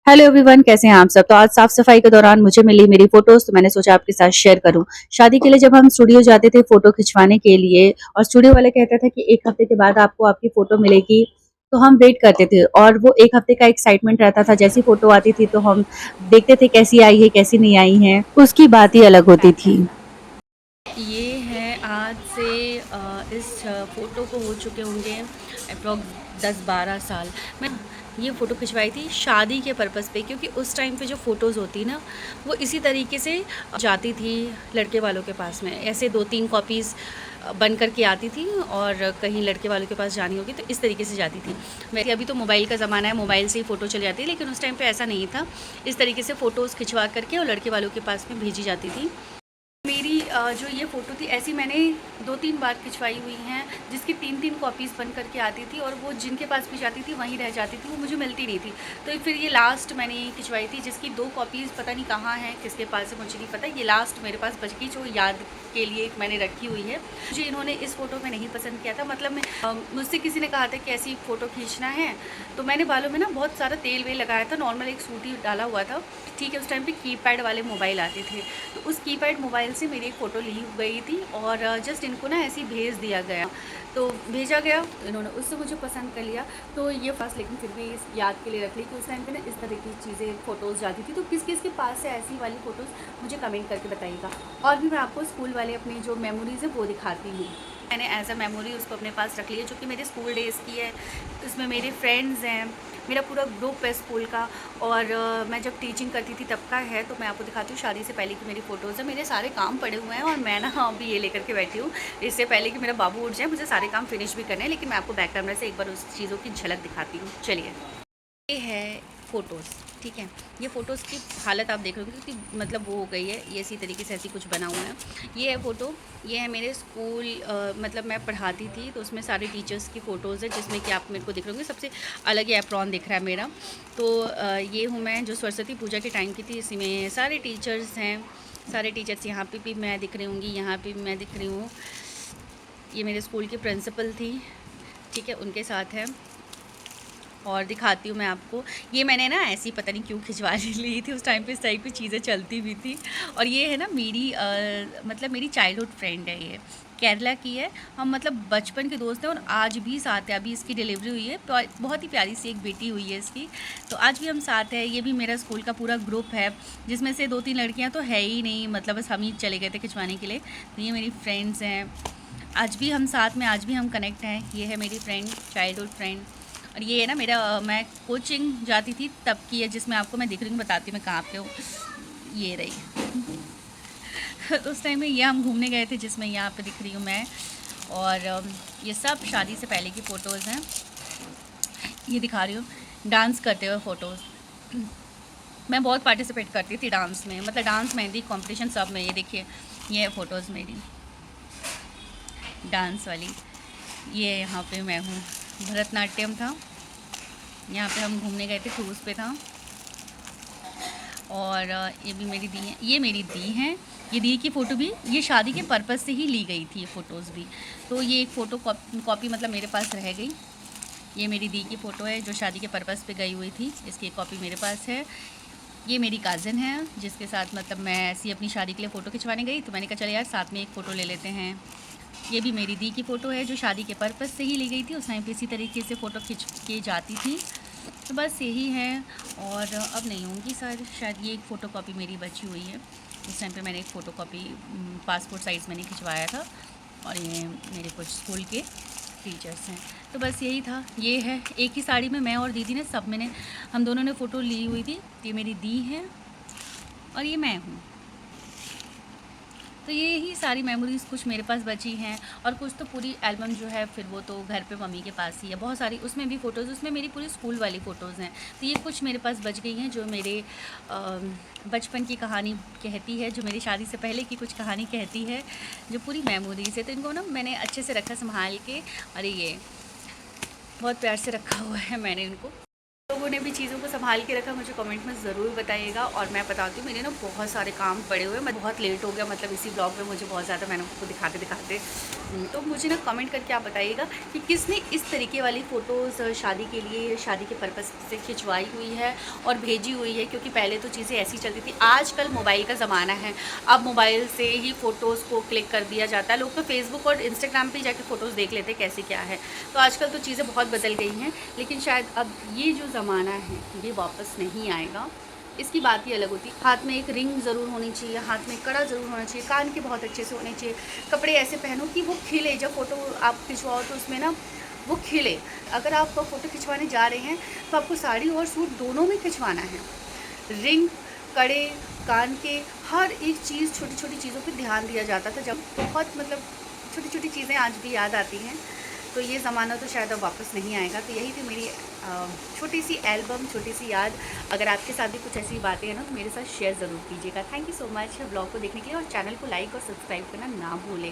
Hello everyone, कैसे हैं आप सब। तो आज साफ सफाई के दौरान मुझे मिली मेरी फोटोज, तो मैंने सोचा आपके साथ शेयर करूं। शादी के लिए जब हम स्टूडियो जाते थे फोटो खिंचवाने के लिए, और स्टूडियो वाले कहते थे कि एक हफ्ते के बाद आपको आपकी फोटो मिलेगी, तो हम वेट करते थे और वो एक हफ्ते का एक्साइटमेंट रहता था। जैसी फोटो आती थी तो हम देखते थे कैसी आई है कैसी नहीं आई है, उसकी बात ही अलग होती थी। ये है आज से इस फ़ोटो को हो चुके होंगे अप्रॉक्स 10-12 साल। मैं ये फ़ोटो खिंचवाई थी शादी के पर्पज़ पे, क्योंकि उस टाइम पे जो फ़ोटोज़ होती ना वो इसी तरीके से जाती थी लड़के वालों के पास में। ऐसे 2-3 कॉपीज़ बन कर के आती थी, और कहीं लड़के वालों के पास जानी होगी तो इस तरीके से जाती थी। वैसे अभी तो मोबाइल का ज़माना है, मोबाइल से ही फ़ोटो चली जाती है, लेकिन उस टाइम पे ऐसा नहीं था। इस तरीके से फ़ोटोज़ खिंचवा करके और लड़के वालों के पास में भेजी जाती थी। मेरी जो ये फ़ोटो थी ऐसी मैंने 2-3 बार खिंचवाई हुई हैं, जिसकी 3-3 कॉपीज़ बन करके आती थी, और वो जिनके पास भी जाती थी वहीं रह जाती थी, वो मुझे मिलती नहीं थी। तो फिर ये लास्ट मैंने खिंचवाई थी, जिसकी 2 कॉपीज़ पता नहीं कहाँ हैं, किसके पास है मुझे नहीं पता। ये लास्ट मेरे पास बच गई, जो याद के लिए मैंने रखी हुई है। मुझे इन्होंने इस फ़ोटो में नहीं पसंद किया था, मतलब मैं मुझसे किसी ने कहा था कि ऐसी फ़ोटो खींचना है, तो मैंने बालों में ना बहुत सारा तेल वेल लगाया था, नॉर्मल एक सूट ही डाला हुआ था। ठीक है, उस टाइम पे कीपैड वाले मोबाइल आते थे, तो उस कीपैड मोबाइल से मेरी एक फ़ोटो ली गई थी, और जस्ट इनको ना ऐसे ही भेज दिया गया। तो भेजा गया, इन्होंने उससे मुझे पसंद कर लिया, तो ये फर्स्ट, लेकिन फिर भी इस याद के लिए रख ली कि उस टाइम पे ना इस तरह की चीज़ें फ़ोटोज़ जाती थी। तो किस किस के पास से ऐसी वाली फ़ोटोज़ मुझे कमेंट करके बताइएगा। और भी मैं आपको स्कूल वाले अपनी जो मेमोरीज़ है वो दिखाती हूँ। मैंने एज अ मेमोरी उसको अपने पास रख लिया, जो कि मेरे स्कूल डेज़ की है। इसमें मेरे फ्रेंड्स हैं, मेरा पूरा ग्रुप है स्कूल का, और मैं जब टीचिंग करती थी तब का है। तो मैं आपको दिखाती हूँ शादी से पहले की मेरी फ़ोटोज़ है। मेरे सारे काम पड़े हुए हैं, और मैं ना अभी ये लेकर के बैठी हूँ, इससे पहले कि मेरा बाबू उठ जाए, मुझे सारे काम फिनिश भी करने हैं। लेकिन मैं आपको बैक कैमरा से एक बार उस चीज़ों की झलक दिखाती हूँ, चलिए। ये है फ़ोटोज़, ठीक है। ये फ़ोटोज़ की हालत आप देख रहे होंगे कि मतलब वो हो गई है, ये इसी तरीके से ऐसी कुछ बना हुआ है। ये है फ़ोटो, ये है मेरे स्कूल, मतलब मैं पढ़ाती थी तो उसमें सारे टीचर्स की फ़ोटोज़ है, जिसमें कि आप मेरे को दिख रहे होंगे। सबसे अलग ही एप्रॉन दिख रहा है मेरा। तो ये हूँ मैं, जो सरस्वती पूजा के टाइम की थी। इसी में सारे टीचर्स हैं, सारे टीचर्स। यहाँ पे भी मैं दिख रही होंगी, यहाँ पे भी मैं दिख रही हूँ। ये मेरे स्कूल की प्रिंसिपल थी, ठीक है, उनके साथ है। और दिखाती हूँ मैं आपको। ये मैंने ना ऐसी पता नहीं क्यों खिंचवा ली थी, उस टाइम पे इस टाइप की चीज़ें चलती भी थी। और ये है ना मेरी मतलब मेरी चाइल्डहुड फ्रेंड है, ये केरला की है। हम मतलब बचपन के दोस्त हैं, और आज भी साथ है। अभी इसकी डिलीवरी हुई है, बहुत ही प्यारी सी एक बेटी हुई है इसकी, तो आज भी हम साथ हैं। ये भी मेरा स्कूल का पूरा ग्रुप है, जिसमें से 2-3 लड़कियाँ तो है ही नहीं, मतलब बस हम ही चले गए थे खिंचवाने के लिए। तो ये मेरी फ्रेंड्स हैं, आज भी हम साथ में, आज भी हम कनेक्ट हैं। ये है मेरी फ्रेंड, चाइल्डहुड फ्रेंड। और ये है ना मेरा, मैं कोचिंग जाती थी तब की है, जिसमें आपको मैं दिख रही हूँ, बताती हूँ मैं कहाँ पे हूँ। ये रही। उस टाइम में ये हम घूमने गए थे, जिसमें यहाँ पे दिख रही हूँ मैं। और ये सब शादी से पहले की फ़ोटोज़ हैं। ये दिखा रही हूँ डांस करते हुए फ़ोटोज़। मैं बहुत पार्टिसिपेट करती थी डांस में, मतलब डांस, मेहंदी कंपटीशन सब में। ये देखिए, ये है फ़ोटोज़ मेरी डांस वाली। ये यहाँ पे मैं हूँ, भरतनाट्यम था, यहाँ पे हम घूमने गए थे, क्रूज़ पे था। और ये भी मेरी दी है, ये मेरी दी हैं। ये दी की फ़ोटो भी ये शादी के पर्पज़ से ही ली गई थी, ये फ़ोटोज़ भी। तो ये एक फ़ोटो कॉपी मतलब मेरे पास रह गई। ये मेरी दी की फ़ोटो है, जो शादी के पर्पज़ पे गई हुई थी, इसकी एक कॉपी मेरे पास है। ये मेरी कज़न है, जिसके साथ मतलब मैं ऐसी अपनी शादी के लिए फ़ोटो खिंचवाने गई, तो मैंने कहा चलो यार साथ में एक फ़ोटो ले लेते हैं। ये भी मेरी दी की फ़ोटो है, जो शादी के पर्पज़ से ही ली गई थी। उस टाइम पे इसी तरीके से फ़ोटो खिंच के जाती थी। तो बस यही है, और अब नहीं होंगी शायद ये एक फ़ोटो कॉपी मेरी बची हुई है। उस टाइम पे मैंने एक फ़ोटो कॉपी पासपोर्ट साइज़ मैंने खिंचवाया था, और ये मेरे कुछ स्कूल के टीचर्स हैं। तो बस यही था। ये है एक ही साड़ी में मैं और दीदी ने सब मैंने हम दोनों ने फ़ोटो ली हुई थी। ये मेरी दी है, और ये मैं हूँ। तो ये ही सारी मेमोरीज़ कुछ मेरे पास बची हैं, और कुछ तो पूरी एल्बम जो है फिर वो तो घर पे मम्मी के पास ही है, बहुत सारी उसमें भी फ़ोटोज़, उसमें मेरी पूरी स्कूल वाली फ़ोटोज़ हैं। तो ये कुछ मेरे पास बच गई हैं, जो मेरे बचपन की कहानी कहती है, जो मेरी शादी से पहले की कुछ कहानी कहती है, जो पूरी मेमोरीज़ है। तो इनको ना मैंने अच्छे से रखा संभाल के, और ये बहुत प्यार से रखा हुआ है मैंने इनको। तो लोगों ने भी चीज़ों को संभाल के रखा मुझे कमेंट में ज़रूर बताइएगा। और मैं बताती हूँ, मेरे ना बहुत सारे काम पड़े हुए हैं, मैं बहुत लेट हो गया मतलब इसी ब्लॉग में मुझे बहुत ज़्यादा, मैंने आपको दिखाते दिखाते तो मुझे ना कमेंट करके आप बताइएगा कि किसने इस तरीके वाली फ़ोटोज़ शादी के लिए, शादी के पर्पज़ से खिंचवाई हुई है और भेजी हुई है। क्योंकि पहले तो चीज़ें ऐसी चलती थी, आजकल मोबाइल का ज़माना है, अब मोबाइल से ही फ़ोटोज़ को क्लिक कर दिया जाता है। लोग तो फेसबुक और इंस्टाग्राम पे जाके फ़ोटोज़ देख लेते हैं कैसे क्या है। तो आजकल तो चीज़ें बहुत बदल गई हैं, लेकिन शायद अब ये जो ज़माना है ये वापस नहीं आएगा। इसकी बात ही अलग होती है। हाथ में एक रिंग ज़रूर होनी चाहिए, हाथ में कड़ा ज़रूर होना चाहिए, कान के बहुत अच्छे से होने चाहिए, कपड़े ऐसे पहनो कि वो खिले, जब फ़ोटो आप खिंचवाओ तो उसमें ना वो खिले। अगर आप फ़ोटो खिंचवाने जा रहे हैं तो आपको साड़ी और सूट दोनों में खिंचवाना है। रिंग, कड़े, कान के, हर एक चीज़, छोटी छोटी चीज़ों पे ध्यान दिया जाता था जब, बहुत मतलब छोटी छोटी चीज़ें आज भी याद आती हैं। तो ये ज़माना तो शायद अब वापस नहीं आएगा। तो यही थी मेरी छोटी सी एल्बम, छोटी सी याद। अगर आपके साथ भी कुछ ऐसी बातें हैं ना तो मेरे साथ शेयर ज़रूर कीजिएगा। Thank you so much blog को देखने के लिए, और चैनल को लाइक और सब्सक्राइब करना ना भूलें।